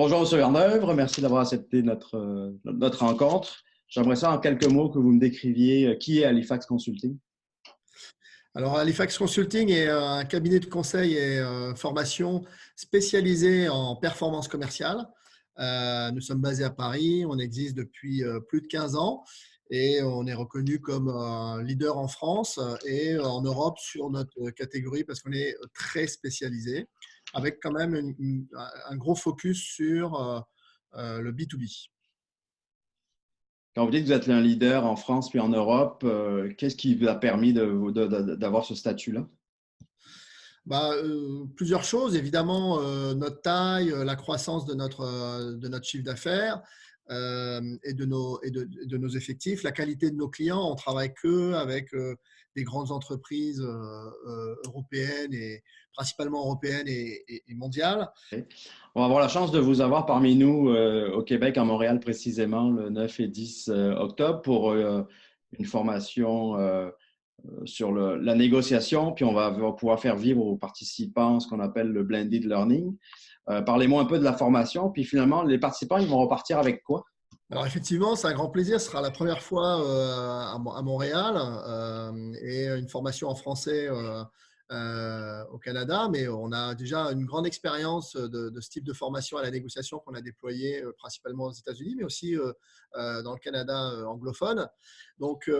Bonjour, Monsieur Verneuvre. Merci d'avoir accepté notre rencontre. J'aimerais ça en quelques mots que vous me décriviez qui est Halifax Consulting. Alors, Halifax Consulting est un cabinet de conseil et formation spécialisé en performance commerciale. Nous sommes basés à Paris, on existe depuis plus de 15 ans et on est reconnu comme leader en France et en Europe sur notre catégorie parce qu'on est très spécialisé avec quand même un gros focus sur le B2B. Quand vous dites que vous êtes un leader en France puis en Europe, qu'est-ce qui vous a permis d'avoir ce statut-là? Plusieurs choses, évidemment, notre taille, la croissance de notre chiffre d'affaires et de nos effectifs, la qualité de nos clients. On travaille que avec des grandes entreprises européennes et principalement européennes et mondiales. On va avoir la chance de vous avoir parmi nous au Québec, à Montréal précisément, le 9 et 10 octobre pour une formation sur la négociation, puis on va pouvoir faire vivre aux participants ce qu'on appelle le blended learning. Parlez-moi un peu de la formation, puis finalement, les participants, ils vont repartir avec quoi? Alors effectivement, c'est un grand plaisir. Ce sera la première fois à Montréal et une formation en français au Canada. Mais on a déjà une grande expérience de ce type de formation à la négociation qu'on a déployé principalement aux États-Unis, mais aussi dans le Canada anglophone. Donc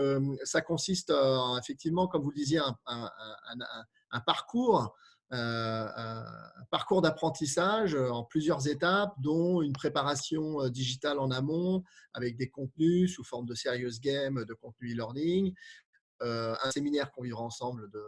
ça consiste effectivement, comme vous le disiez, un parcours un parcours d'apprentissage en plusieurs étapes, dont une préparation digitale en amont avec des contenus sous forme de serious game, de contenu e-learning, un séminaire qu'on vivra ensemble de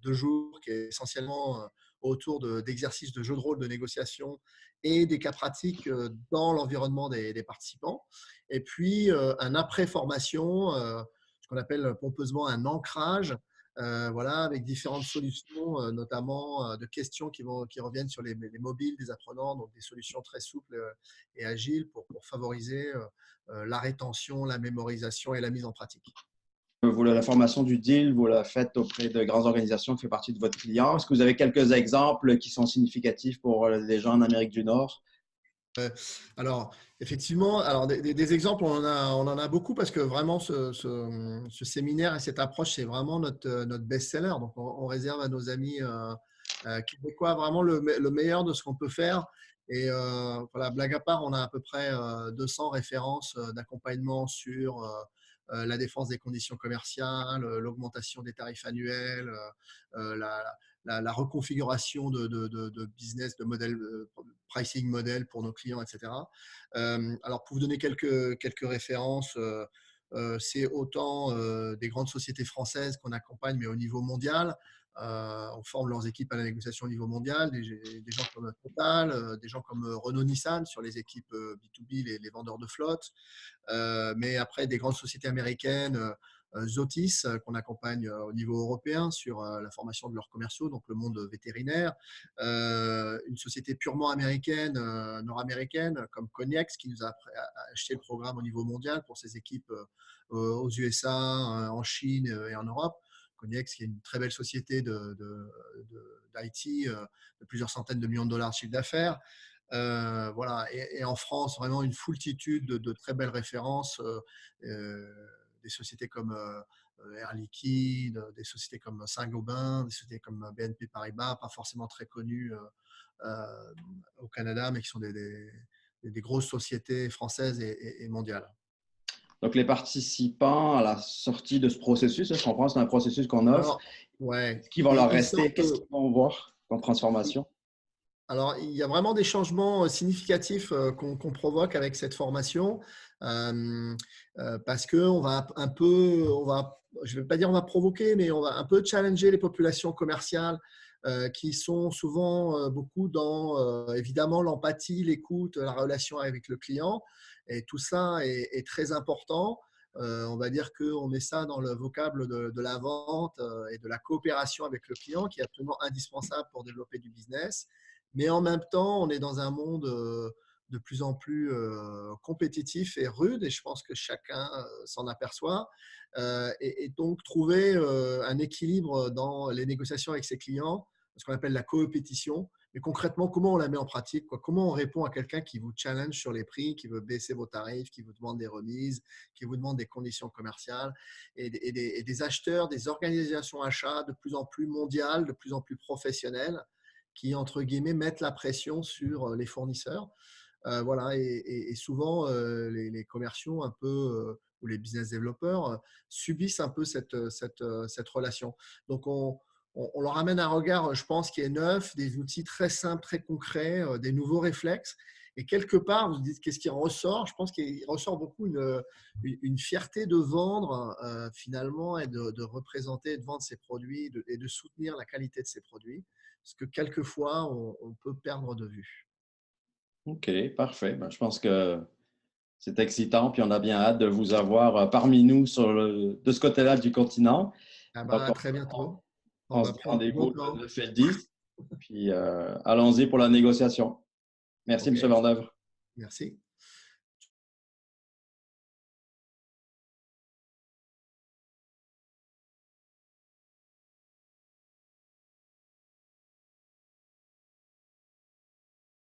2 jours qui est essentiellement autour d'exercices de jeux de rôle de négociation et des cas pratiques dans l'environnement des participants. Et puis un après-formation, ce qu'on appelle pompeusement un ancrage, voilà, avec différentes solutions, notamment de questions qui reviennent sur les mobiles des apprenants, donc des solutions très souples et agiles pour favoriser la rétention, la mémorisation et la mise en pratique. La formation du deal, vous la faites auprès de grandes organisations qui font partie de votre client. Est-ce que vous avez quelques exemples qui sont significatifs pour les gens en Amérique du Nord? Alors, effectivement, alors des exemples, on en a beaucoup parce que vraiment, ce séminaire et cette approche, c'est vraiment notre best-seller. Donc, on réserve à nos amis québécois vraiment le meilleur de ce qu'on peut faire. Et voilà, blague à part, on a à peu près 200 références d'accompagnement sur la défense des conditions commerciales, l'augmentation des tarifs annuels, la reconfiguration de business, de modèle, pricing model pour nos clients, etc. Alors, pour vous donner quelques références, c'est autant des grandes sociétés françaises qu'on accompagne, mais au niveau mondial. On forme leurs équipes à la négociation au niveau mondial, des gens comme Total, des gens comme Renault-Nissan sur les équipes B2B, les vendeurs de flotte, mais après des grandes sociétés américaines, Zotis, qu'on accompagne au niveau européen sur la formation de leurs commerciaux, donc le monde vétérinaire, une société purement américaine, nord-américaine, comme Cognex, qui nous a acheté le programme au niveau mondial pour ses équipes aux USA, en Chine et en Europe. Cognex, qui est une très belle société d'IT, de plusieurs centaines de millions de dollars de chiffre d'affaires. Voilà. Et en France, vraiment une foultitude de très belles références, des sociétés comme Air Liquide, des sociétés comme Saint-Gobain, des sociétés comme BNP Paribas, pas forcément très connues au Canada, mais qui sont des grosses sociétés françaises et mondiales. Donc, les participants à la sortie de ce processus, je comprends, c'est un processus qu'on offre. Alors, ouais, Qu'est-ce qui va leur ils rester? sortent. Qu'est-ce qu'ils vont voir comme transformation? Alors, il y a vraiment des changements significatifs qu'on provoque avec cette formation parce qu'on va un peu, je ne vais pas dire on va provoquer, mais on va un peu challenger les populations commerciales qui sont souvent beaucoup dans évidemment l'empathie, l'écoute, la relation avec le client. Et tout ça est très important. On va dire qu'on met ça dans le vocable de la vente et de la coopération avec le client qui est absolument indispensable pour développer du business. Mais en même temps, on est dans un monde de plus en plus compétitif et rude, et je pense que chacun s'en aperçoit. Et donc, trouver un équilibre dans les négociations avec ses clients, ce qu'on appelle la coopétition, Mais concrètement, comment on la met en pratique, quoi? Comment on répond à quelqu'un qui vous challenge sur les prix, qui veut baisser vos tarifs, qui vous demande des remises, qui vous demande des conditions commerciales et des acheteurs, des organisations achats de plus en plus mondiales, de plus en plus professionnelles qui, entre guillemets, mettent la pression sur les fournisseurs. Voilà, et souvent, les commerciaux un peu ou les business développeurs subissent un peu cette relation. Donc, on leur amène un regard, je pense, qui est neuf, des outils très simples, très concrets, des nouveaux réflexes. Et quelque part, vous vous dites, qu'est-ce qui ressort? Je pense qu'il ressort beaucoup une fierté de vendre finalement et de représenter, de vendre ses produits et de soutenir la qualité de ses produits. Parce que quelquefois, on peut perdre de vue. OK, parfait. Ben, je pense que c'est excitant, puis on a bien hâte de vous avoir parmi nous de ce côté-là du continent. Ah Donc, bah, à très bientôt. On on va se dit prendre du bon rendez-vous le temps. 9 et le 10, puis allons-y pour la négociation. Merci, OK, M. Vandevre. merci.